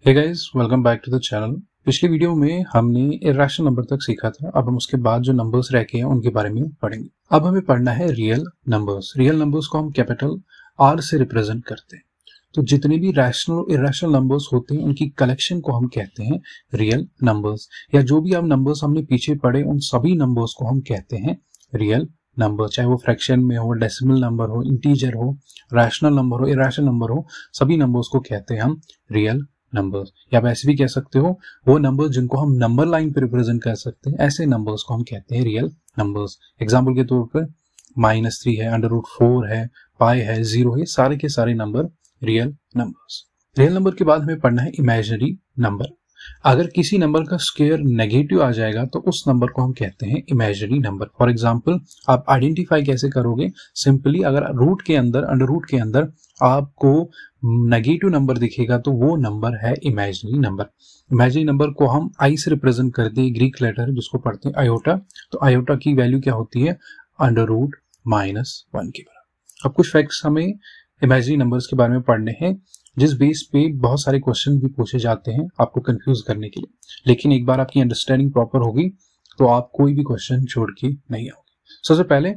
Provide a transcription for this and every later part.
Hey guys, welcome back to the channel. पिछली video में हमने इरेशनल नंबर तक सीखा था। अब हम उसके बाद जो नंबर्स रह गए हैं उनके बारे में पढ़ेंगे। अब हमें पढ़ना है रियल नंबर्स। रियल नंबर्स को हम कैपिटल आर से रिप्रेजेंट करते हैं। तो जितने भी रैशनल और इरेशनल नंबर्स होते हैं उनकी कलेक्शन को हम कहते हैं रियल नंबर्स। या जो भी हम नंबर्स हमने पीछे पढ़े उन सभी नंबर्स को हम कहते हैं रियल नंबर। चाहे वो फ्रैक्शन में हो, डेसिमल नंबर हो, इंटीजर हो, रैशनल नंबर हो, इरेशनल नंबर हो, सभी नंबर्स को कहते हैं हम रियल नंबर्स। या आप ऐसे भी कह सकते हो वो नंबर्स जिनको हम नंबर लाइन पे रिप्रेजेंट कर सकते हैं, ऐसे नंबर्स को हम कहते हैं रियल नंबर्स। एग्जांपल के तौर पर -3 है, √4 है, पाई है, 0 है, सारे के सारे number real numbers. Real number के बाद हमें पढ़ना है इमेजिनरी नंबर। अगर किसी नंबर का स्क्वायर नेगेटिव आ जाएगा तो उस नंबर को हम कहते हैं इमेजिनरी नंबर। फॉर एग्जांपल आप आइडेंटिफाई कैसे करोगे? सिंपली अगर रूट के अंदर, अंडर रूट के अंदर आपको नेगेटिव नंबर दिखेगा तो वो नंबर है इमेजिनरी नंबर। इमेजिनरी नंबर को हम आई से रिप्रेजेंट करते हैं, ग्रीक लेटर जिसको पढ़ते हैं आयोटा। तो आयोटा की वैल्यू क्या होती है? √-1 के बराबर। अब कुछ फैक्ट्स हमें इमेजिनरी नंबर्स के बारे में पढ़ने हैं जिस बेस पे बहुत सारे क्वेश्चन भी पूछे जाते हैं आपको कंफ्यूज करने के लिए। लेकिन एक बार आपकी अंडरस्टैंडिंग प्रॉपर होगी तो आप कोई भी क्वेश्चन छोड़ के नहीं आओगे। सबसे पहले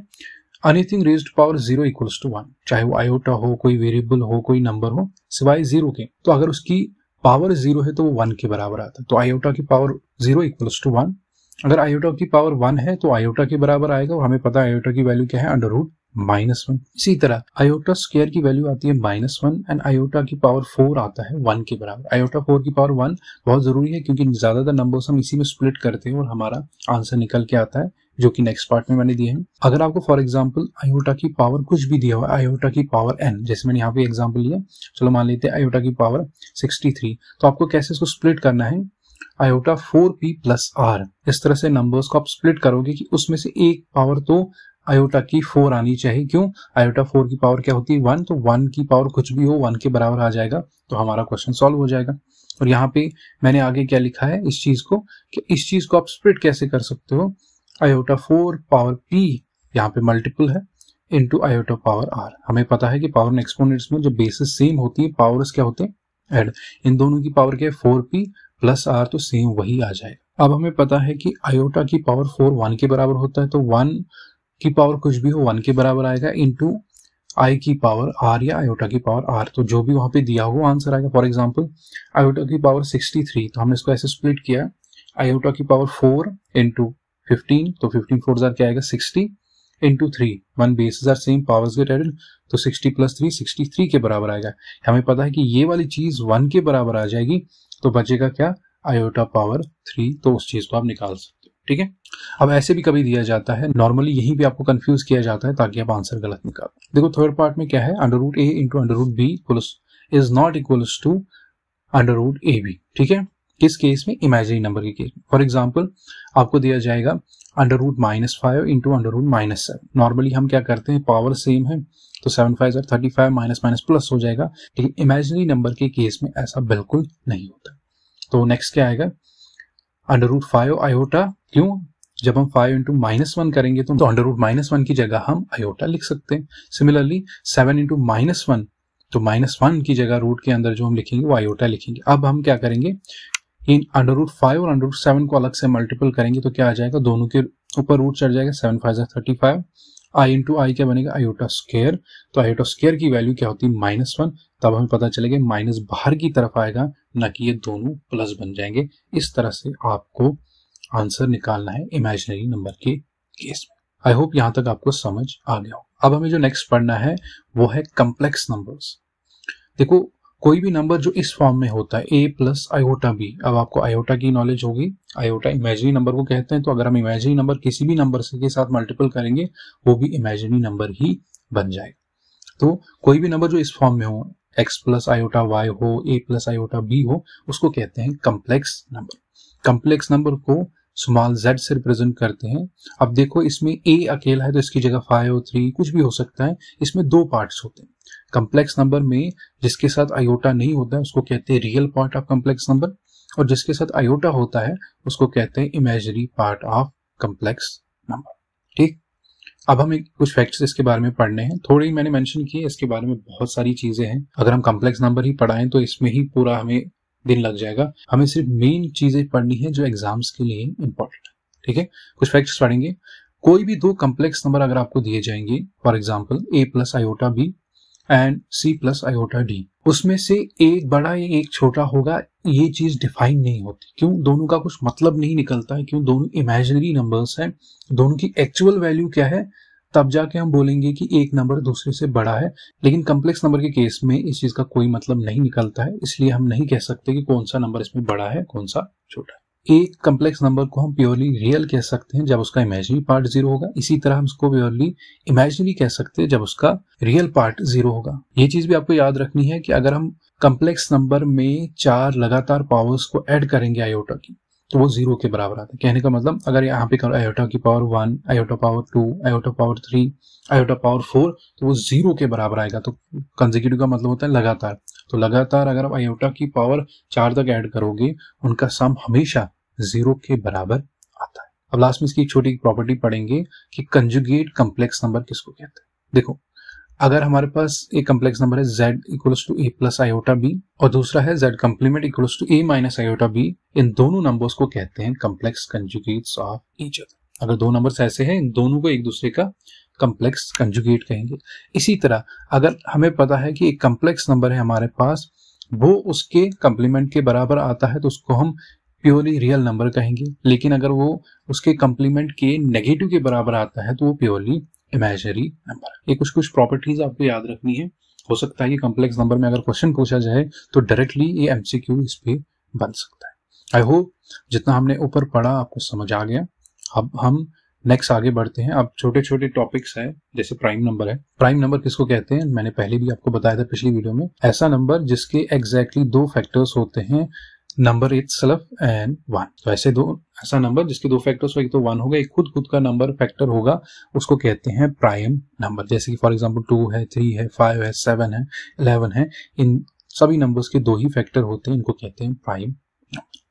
anything raised power 0 equals to 1, चाहे वो आयोटा हो, कोई वेरिएबल हो, कोई नंबर हो, सिवाय 0 के। तो अगर उसकी पावर 0 है तो वो 1 के बराबर आता है। तो आयोटा की पावर 0 इक्वल्स टू 1। अगर आयोटा की पावर 1 है तो आयोटा के बराबर आएगा, और हमें पता है आयोटा की वैल्यू क्या है? √-1। इसी तरह आयोटा स्क्वायर की वैल्यू आती है -1 एंड आयोटा की पावर 4 आता है 1 के बराबर। आयोटा 4 की पावर 1 बहुत जरूरी है क्योंकि ज्यादातर नंबर्स हम इसी में स्प्लिट करते हैं और हमारा आंसर निकल के आता है, जो कि नेक्स्ट पार्ट में मैंने दिए हैं। अगर आपको फॉर एग्जांपल आयोटा की पावर कुछ भी दिया हुआ है, आयोटा की पावर n, जैसे मैंने यहाँ पे एग्जांपल लिया, चलो मान लेते हैं आयोटा की पावर 63, तो आपको कैसे इसको स्प्लिट करना है? आयोटा 4p + r, इस तरह से नंबर्स को आप स्प्लिट करोगे कि उसमें से एक पावर तो आयोटा की 4 आनी चाहिए। क्यों? आयोटा 4 की पावर क्या होती है? 1, तो 1 की पावर कुछ भी हो 1 के बराबर आ जाएगा, तो हमारा क्वेश्चन सॉल्व हो जाएगा। और यहाँ पे मैंने आगे क्या लिखा है इस चीज को, कि इस चीज को आप स्प्लिट कैसे कर सकते हो? आयोटा 4 पावर p यहाँ पे मल्टीपल है इंटू आयोटा पावर r। हमें पता है कि पावर एंड एक्सपोनेंट्स में जब बेसिस सेम होती है, पावर्स क्या होते हैं? ऐड। इन दोनों की पावर क्या है? 4p + r, तो सेम वही आ जाएगा। अब हमें पता है कि आयोटा की पावर 4 1 के बराबर होता है, तो 1 की पावर कुछ भी हो 1 के बराबर आएगा इंटू आई की पावर r या आयोटा की पावर r। तो जो भी वहां पे दिया होगा आंसर आएगा। फॉर एग्जांपल आयोटा की पावर 63, तो हमने इसको ऐसे स्प्लिट किया, आयोटा की पावर 4 इंटू 15, तो 15 4 जार क्या आएगा? 60 into 3, 1 base are same, powers get added, तो 60 + 3 63 के बराबर आएगा। हमें पता है कि ये वाली चीज 1 के बराबर आ जाएगी, तो बचेगा क्या? आयोटा पावर 3, तो उस चीज को आप निकाल सकते हो। ठीक है। अब ऐसे भी कभी दिया जाता है, नॉर्मली यहीं पे आपको कंफ्यूज किया जाता है ताकि आप आंसर गलत निकालो। देखो थर्ड पार्ट में क्या है? √a into √b is not equals to √ab। ठीक है। किस केस में? इमेजिनरी नंबर के केस में। फॉर एग्जाम्पल आपको दिया जाएगा √-5 इंटू √-7। नॉर्मली हम क्या करते हैं, पावर सेम है तो 7 5 35, माइनस माइनस प्लस हो जाएगा। लेकिन इमेजिनरी नंबर के केस में ऐसा बिल्कुल नहीं होता। तो नेक्स्ट क्या आएगा? √5 आयोटा। क्यों? जब हम 5 इंटू -1 करेंगे तो √-1 की जगह हम आयोटा लिख सकते हैं। सिमिलरली 7 इंटू -1, तो -1 की जगह रूट के अंदर जो हम लिखेंगे वो आयोटा लिखेंगे। अब हम क्या करेंगे, इन √5 और √7 को अलग से मल्टीपल करेंगे तो क्या आ जाएगा? दोनों के ऊपर रूट चढ़ जाएगा, 7 5 35, आई इंटू आई क्या बनेगा? Iota square. तो आयोटा स्क्वायर की वैल्यू क्या होती है? -1। तब हमें पता चलेगा माइनस बाहर की तरफ आएगा, ना कि ये दोनों प्लस बन जाएंगे। इस तरह से आपको आंसर निकालना है इमेजिनरी नंबर के केस में। आई होप यहां तक आपको समझ आ गया हो। अब हमें जो नेक्स्ट पढ़ना है वो है कम्प्लेक्स नंबर्स। देखो कोई भी नंबर जो इस फॉर्म में होता है a + आयोटा b, अब आपको आयोटा की नॉलेज होगी। आयोटा इमेजिनरी नंबर को कहते हैं, तो अगर हम इमेजिनरी नंबर किसी भी नंबर से के साथ मल्टीपल करेंगे वो भी इमेजिनरी नंबर ही बन जाएगा। तो कोई भी नंबर जो इस फॉर्म में हो, x + आयोटा y हो, a + आयोटा b हो, उसको कहते हैं कम्प्लेक्स नंबर। कम्प्लेक्स नंबर को स्मॉल z से रिप्रेजेंट करते हैं। अब देखो इसमें a अकेला है तो इसकी जगह 5 और 3 कुछ भी हो सकता है। इसमें दो पार्ट्स होते हैं कम्प्लेक्स नंबर में। जिसके साथ आयोटा नहीं होता है उसको कहते हैं real part of complex number, और जिसके साथ आयोटा होता है उसको कहते हैं imaginary part of complex number. ठीक। अब हमें कुछ फैक्ट्स इसके बारे में पढ़ने हैं। थोड़ी मैंने मेंशन किए, इसके बारे में बहुत सारी चीजें हैं। अगर हम कम्प्लेक्स नंबर ही पढ़ाएं तो इसमें ही पूरा हमें दिन लग जाएगा। हमें सिर्फ मेन चीजें पढ़नी है जो एग्जाम्स के लिए इंपॉर्टेंट है। ठीक है, कुछ फैक्ट्स पढ़ेंगे। कोई भी दो कम्प्लेक्स नंबर अगर आपको दिए जाएंगे, for example a plus iota b and c plus iota d, उसमें से एक बड़ा या एक छोटा होगा, ये चीज डिफाइन नहीं होती। क्यों? दोनों का कुछ मतलब नहीं निकलता है। क्यों? दोनों इमेजिनरी नंबर्स हैं, दोनों की एक्चुअल वैल्यू क्या है तब जाके हम बोलेंगे कि एक नंबर दूसरे से बड़ा है। लेकिन कम्प्लेक्स नंबर के केस में इस चीज का कोई मतलब नहीं निकलता है, इसलिए हम नहीं कह सकते कि कौन सा नंबर इसमें बड़ा है कौन सा छोटा है। एक कम्प्लेक्स नंबर को हम प्योरली रियल कह सकते हैं जब उसका इमेजिनरी पार्ट 0 होगा। इसी तरह हम उसको प्योरली इमेजिनरी कह सकते हैं जब उसका रियल पार्ट 0 होगा। ये चीज भी आपको याद रखनी है कि अगर हम कम्प्लेक्स नंबर में 4 लगातार पावर्स को ऐड करेंगे आयोटा की, तो वो 0 के बराबर आता है। कहने का मतलब अगर यहाँ पे करो आयोटा की power 1, iota power 2, iota power 3, iota power 4, तो वो 0 के बराबर आएगा। तो कंसेक्यूटिव का मतलब होता है लगातार। तो लगातार अगर आप आयोटा की पावर 4 तक ऐड करोगे, उनका सम हमेशा 0 के बराबर आता है। अब लास्ट में इसकी एक छोटी प्रॉपर्टी पढ़ेंगे कि कंजुगेट कम्प्लेक्स नंबर किसको कहते हैं। देखो, अगर हमारे पास एक कम्प्लेक्स नंबर है z equals to a plus iota B और दूसरा है z complement equals to a minus iota B, इन दोनों नंबर्स को कहते हैं complex conjugates of each other. अगर दो नंबर्स ऐसे हैं, इन दोनों को एक दूसरे का कम्प्लेक्स कंजुगेट कहेंगे। इसी तरह अगर हमें पता है कि एक कम्प्लेक्स नंबर है हमारे पास, वो उसके कम्प्लीमेंट के बराबर आता है, तो उसको हम प्योरली रियल नंबर कहेंगे। लेकिन अगर वो उसके कम्प्लीमेंट के नेगेटिव के बराबर आता है तो वो प्योरली इमेजिनरी नंबर। ये कुछ कुछ प्रॉपर्टीज आपको याद रखनी है। हो सकता है कि कम्प्लेक्स नंबर में अगर क्वेश्चन पूछा जाए तो डायरेक्टली ये एमसीक्यू इस पे बन सकता है। आई होप जितना हमने ऊपर पढ़ा आपको समझ आ गया। अब हम नेक्स्ट आगे बढ़ते हैं। अब छोटे छोटे टॉपिक्स है, जैसे प्राइम नंबर है। प्राइम नंबर किसको कहते हैं मैंने पहले भी आपको बताया था पिछली वीडियो में। ऐसा नंबर जिसके एग्जैक्टली दो फैक्टर्स होते हैं, नंबर इटसेल्फ एंड 1। तो ऐसा नंबर जिसके दो फैक्टर्स हो, एक तो 1 होगा, एक खुद का नंबर फैक्टर होगा, उसको कहते हैं प्राइम नंबर। जैसे कि फॉर एग्जांपल 2 है, 3 है, 5 है, 7 है, 11 है, इन सभी नंबर्स के दो ही फैक्टर होते हैं, इनको कहते हैं प्राइम नंबर।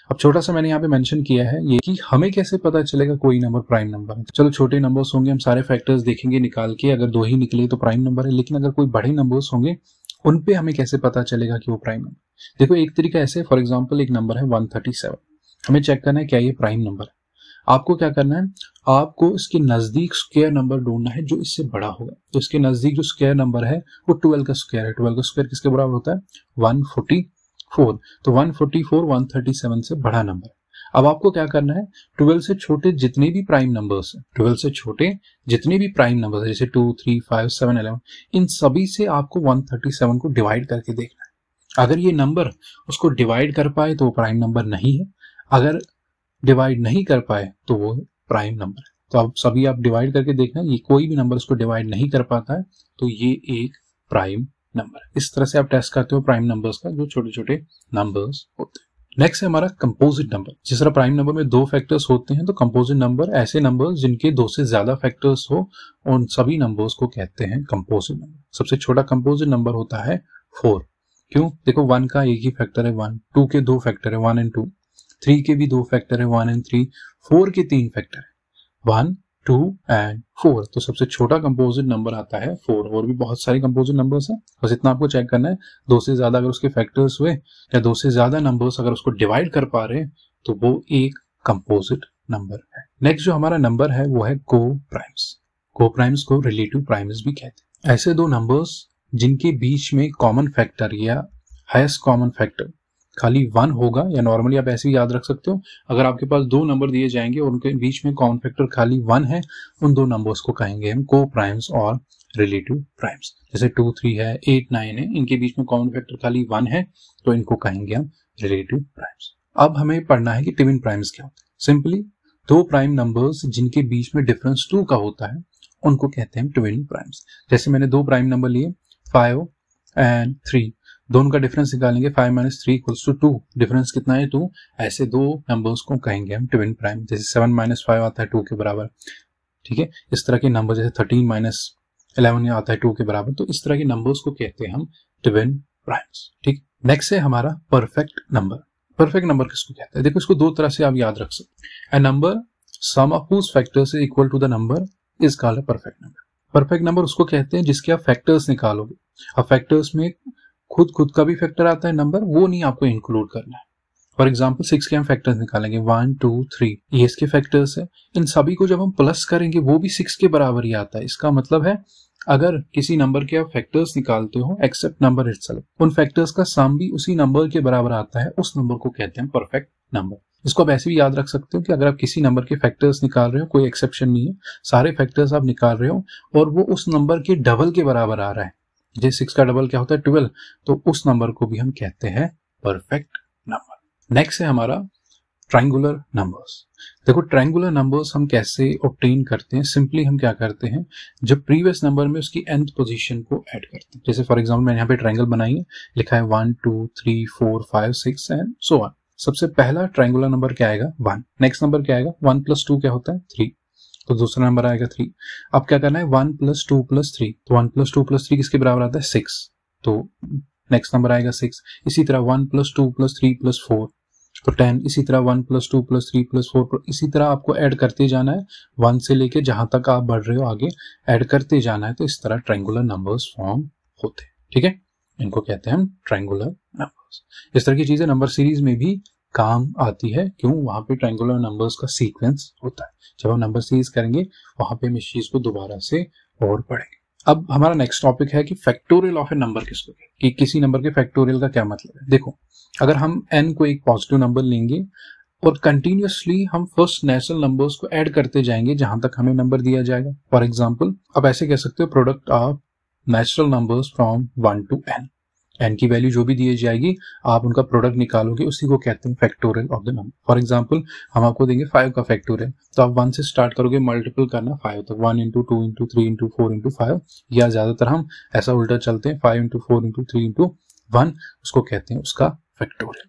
अब छोटा सा मैंने यहाँ पे मेंशन किया है ये कि हमें कैसे पता चलेगा कोई नंबर प्राइम नंबर है। चलो छोटे नंबर्स होंगे, हम सारे फैक्टर्स देखेंगे निकाल के, अगर दो ही निकले तो प्राइम नंबर है। लेकिन अगर कोई बड़े नंबर्स होंगे, उन पे हमें कैसे पता चलेगा कि वो प्राइम नंबर। देखो एक तरीका ऐसे, फॉर एग्जांपल एक नंबर है 137, हमें चेक करना है क्या ये प्राइम नंबर है। आपको क्या करना है, आपको इसके नजदीक स्क्वायर नंबर ढूंढना है जो इससे बड़ा होगा। तो इसके नजदीक जो स्क्वायर नंबर है वो 12 का स्क्वायर है। 12 का स्क्वायर किसके बराबर होता है? 144। तो 144 137 से बड़ा नंबर है। अब आपको क्या करना है, 12 से छोटे जितने भी प्राइम नंबर्स हैं, 12 से छोटे जितने भी प्राइम नंबर्स जैसे 2, 3, 5, 7, 11, इन सभी से आपको 137 को डिवाइड करके देखना है। अगर ये नंबर उसको डिवाइड कर पाए तो वो प्राइम नंबर नहीं है, अगर डिवाइड नहीं कर पाए तो वो प्राइम नंबर है। तो अब सभी आप डिवाइड करके देखना, ये कोई भी नंबर उसको डिवाइड नहीं कर पाता है तो ये एक प्राइम नंबर है। इस तरह से आप टेस्ट करते हो प्राइम नंबर्स का, जो छोटे छोटे नंबर्स होते हैं। नेक्स्ट है हमारा कंपोजिट नंबर। जिस तरह प्राइम नंबर में दो फैक्टर्स होते हैं, तो कंपोजिट नंबर ऐसे नंबर जिनके दो से ज्यादा फैक्टर्स हो, उन सभी नंबर्स को कहते हैं कंपोजिट नंबर। सबसे छोटा कंपोजिट नंबर होता है 4। क्यों? देखो 1 का एक ही फैक्टर है 1, 2 के दो फैक्टर है 1 एंड 2, 3 के भी दो फैक्टर है 1 एंड 3, 4 के तीन फैक्टर है 1, 2 एंड 4। तो सबसे छोटा कंपोजिट नंबर आता है 4। और भी बहुत सारे कंपोजिट नंबर्स हैं, बस इतना आपको चेक करना है। दो से ज्यादा अगर उसके फैक्टर्स हुए या दो से ज्यादा नंबर्स अगर उसको डिवाइड कर पा रहे हैं तो वो एक कंपोजिट नंबर है। नेक्स्ट जो हमारा नंबर है वो है को प्राइम्स। को प्राइम्स को रिलेटिव प्राइम्स भी कहते हैं। ऐसे दो नंबर्स जिनके बीच में कॉमन फैक्टर या हाईएस्ट कॉमन फैक्टर खाली 1 होगा, या नॉर्मली आप ऐसे भी याद रख सकते हो, अगर आपके पास दो नंबर दिए जाएंगे और उनके बीच में कॉमन फैक्टर खाली 1 है, उन दो नंबर्स को कहेंगे हम को प्राइम्स और रिलेटिव प्राइम्स। जैसे 2, 3 है, 8, 9 है, इनके बीच में कॉमन फैक्टर खाली 1 है तो इनको कहेंगे हम रिलेटिव प्राइम्स। अब हमें पढ़ना है कि ट्विन प्राइम्स क्या होता है। सिंपली दो प्राइम नंबर्स जिनके बीच में डिफरेंस 2 का होता है उनको कहते हैं ट्विन प्राइम्स। जैसे मैंने दो प्राइम नंबर लिए 5 एंड 3, दोनों का डिफरेंस निकालेंगे 5 - 3 = 2, डिफरेंस कितना है 2। ऐसे दो नंबर्स को कहेंगे हम ट्विन प्राइम। जैसे 7 - 5 आता है 2 के बराबर, ठीक है। इस तरह के नंबर जैसे 13 - 11 आता है 2 के बराबर, तो इस तरह के नंबर्स को कहते हैं हम ट्विन प्राइम्स, ठीक। नेक्स्ट है हमारा परफेक्ट नंबर। परफेक्ट नंबर किसको कहते हैं? देखो इसको दो तरह से आप याद रख सकते हैं। A number sum of whose factors is equal to the number is called a perfect number. Perfect number उसको कहते हैं जिसके आप फैक्टर्स निकालोगे। अब फैक्टर्स में खुद का भी फैक्टर आता है नंबर, वो नहीं आपको इंक्लूड करना है। फॉर एग्जाम्पल 6 के हम फैक्टर्स निकालेंगे 1 2 3, ये इसके फैक्टर्स है। इन सभी को जब हम प्लस करेंगे वो भी 6 के बराबर ही आता है। इसका मतलब है अगर किसी नंबर के आप फैक्टर्स निकालते हो एक्सेप्ट नंबर इटसेल्फ, उन फैक्टर्स का सम भी उसी नंबर के बराबर आता है, उस नंबर को कहते हैं परफेक्ट नंबर। इसको आप ऐसे भी याद रख सकते हो कि अगर आप किसी नंबर के फैक्टर्स निकाल रहे हो, कोई एक्सेप्शन नहीं है, सारे फैक्टर्स आप निकाल रहे हो और वो उस नंबर के डबल के बराबर आ रहा है, जैसे 6 का डबल क्या होता है 12, तो उस नंबर को भी हम कहते हैं परफेक्ट नंबर। नेक्स्ट है हमारा ट्रायंगुलर नंबर्स। देखो ट्रायंगुलर नंबर्स हम कैसे ऑब्टेन करते हैं, सिंपली हम क्या करते हैं, जब प्रीवियस नंबर में उसकी nth पोजीशन को ऐड करते हैं। जैसे फॉर एग्जांपल मैंने यहाँ पे ट्रायंगल बनाई है, लिखा है 1 2 3 4 5 6 एंड सो ऑन। सबसे पहला ट्रायंगुलर नंबर क्या आएगा 1, नेक्स्ट नंबर क्या आएगा 1 + 2 क्या होता है 3, तो दूसरा नंबर आएगा 3। अब क्या करना है 1 + 2 + 3, तो 1 + 2 + 3 किसके बराबर आता है 6, तो नेक्स्ट नंबर आएगा 6। इसी तरह 1 + 2 + 3 + 4 तो 10, इसी तरह 1 + 2 + 3 + 4, इसी तरह आपको ऐड करते जाना है 1 से लेके जहां तक आप बढ़ रहे हो आगे ऐड करते जाना है। तो इस तरह ट्रायंगुलर नंबर्स फॉर्म होते हैं, ठीक है, इनको कहते हैं हम ट्रायंगुलर नंबर्स। इस तरह की चीजें नंबर सीरीज में भी काम आती है, क्यों, वहां पे ट्रायंगुलर नंबर्स का सीक्वेंस होता है। जब हम नंबर सीरीज करेंगे वहां पे हम इस चीज को दोबारा से और पढ़ेंगे। अब हमारा नेक्स्ट टॉपिक है कि फैक्टोरियल ऑफ ए नंबर किसको कहते हैं, कि किसी नंबर के फैक्टोरियल का क्या मतलब है। देखो अगर हम n को एक पॉजिटिव नंबर लेंगे और कंटिन्यूअसली हम फर्स्ट नेचुरल नंबर्स को ऐड करते जाएंगे जहां तक हमें नंबर दिया जाएगा। फॉर एग्जांपल आप ऐसे कह सकते हो product of natural numbers from 1 to n, n की वैल्यू जो भी दी जाएगी आप उनका प्रोडक्ट निकालोगे, उसी को कहते हैं factorial of the number. For example हम आपको देंगे 5 का फैक्टोरियल, तो आप 1 से स्टार्ट करोगे मल्टीपल करना 5 तक, 1 × 2 × 3 × 4 × 5, या ज्यादातर हम ऐसा उल्टा चलते हैं 5 × 4 × 3 × 1, उसको कहते हैं उसका फैक्टोरियल।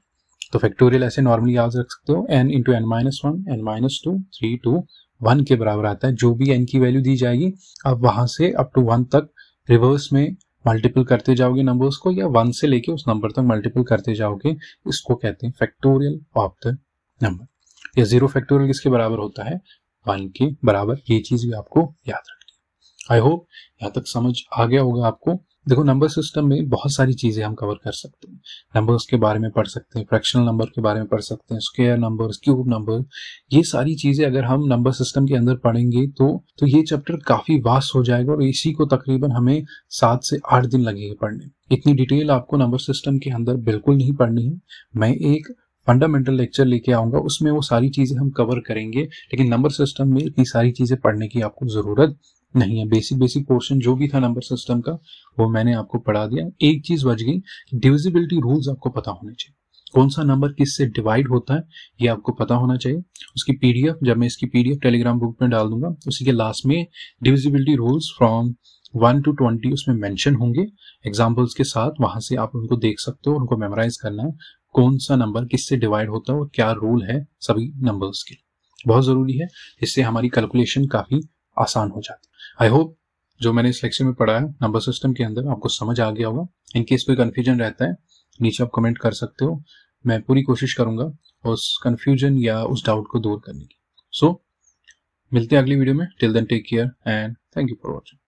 तो फैक्टोरियल ऐसे नॉर्मली याद रख सकते हो n × n-1 n-2 3 to 1 के बराबर आता है। जो भी n की वैल्यू दी जाएगी आप वहां से अप टू 1 तक रिवर्स में मल्टीपल करते जाओगे नंबर्स को, या 1 से लेके उस नंबर तक मल्टीपल करते जाओगे, इसको कहते हैं फैक्टोरियल ऑफ द नंबर। या 0 फैक्टोरियल किसके बराबर होता है 1 के बराबर। ये चीज भी आपको याद रखनी है। आई होप यहाँ तक समझ आ गया होगा आपको। देखो नंबर सिस्टम में बहुत सारी चीजें हम कवर कर सकते हैं, नंबर्स के बारे में पढ़ सकते हैं, फ्रैक्शनल नंबर के बारे में पढ़ सकते हैं, स्क्वायर नंबर्स, क्यूब नंबर, ये सारी चीजें अगर हम नंबर सिस्टम के अंदर पढ़ेंगे तो ये चैप्टर काफी वास्ट हो जाएगा और इसी को तकरीबन हमें 7 से 8 दिन लगेंगे पढ़ने। इतनी डिटेल आपको नंबर सिस्टम के अंदर बिल्कुल नहीं पढ़नी है। मैं एक फंडामेंटल लेक्चर लेके आऊंगा, उसमें वो सारी चीजें हम कवर करेंगे, लेकिन नंबर सिस्टम में इतनी सारी चीजें पढ़ने की आपको जरूरत नहीं है। बेसिक पोर्शन जो भी था नंबर सिस्टम का वो मैंने आपको पढ़ा दिया। एक चीज बच गई, डिविजिबिलिटी रूल्स आपको पता होने चाहिए, कौन सा नंबर किससे डिवाइड होता है ये आपको पता होना चाहिए। उसकी पीडीएफ, जब मैं इसकी पीडीएफ टेलीग्राम ग्रुप में डाल दूंगा, उसी के लास्ट में डिविजिबिलिटी रूल्स फ्रॉम 1 to 20 उसमें मेंशन होंगे एग्जांपल्स के साथ, वहां से आप उनको देख सकते हो, उनको मेमोराइज करना है कौन सा नंबर किससे डिवाइड होता है और क्या रूल है सभी नंबर्स के। बहुत जरूरी है, इससे हमारी कैलकुलेशन काफी आसान हो जाती है। आई होप जो मैंने इस लेक्चर में पढ़ाया नंबर सिस्टम के अंदर आपको समझ आ गया होगा। इनकेस कोई कंफ्यूजन रहता है नीचे आप कमेंट कर सकते हो, मैं पूरी कोशिश करूंगा उस कंफ्यूजन या उस डाउट को दूर करने की। सो मिलते हैं अगली वीडियो में। Till then take care and thank you for watching.